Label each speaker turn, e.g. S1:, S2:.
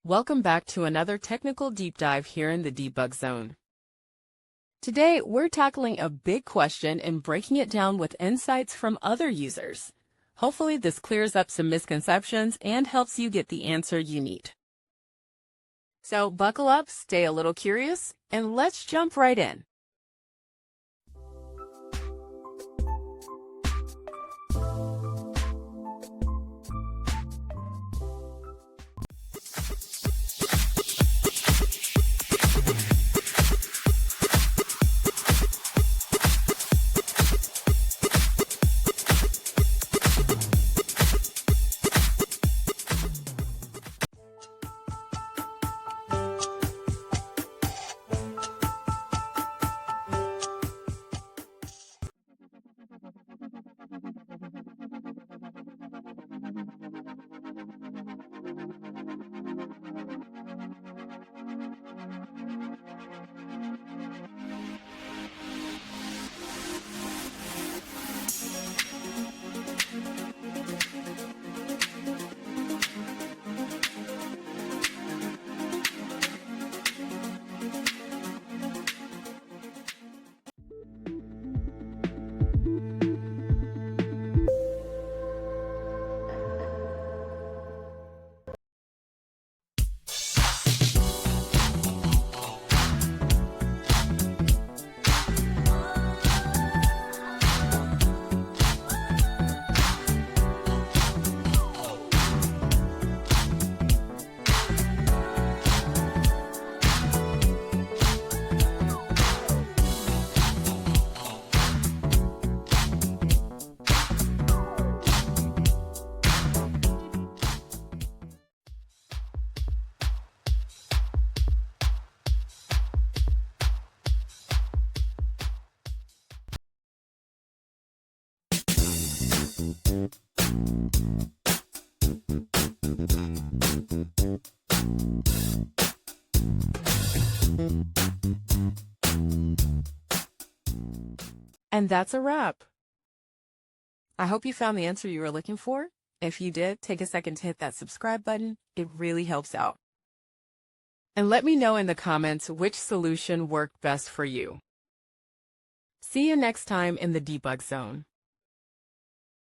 S1: Welcome back to another technical deep dive here in the debug zone. Today, we're tackling a big question and breaking it down with insights from other users. Hopefully, this clears up some misconceptions and helps you get the answer you need. So buckle up, stay a little curious, and let's jump right in. And that's a wrap. I hope you found the answer you were looking for. If you did, take a second to hit that subscribe button. It really helps out. And let me know in the comments which solution worked best for you. See you next time in the debug zone.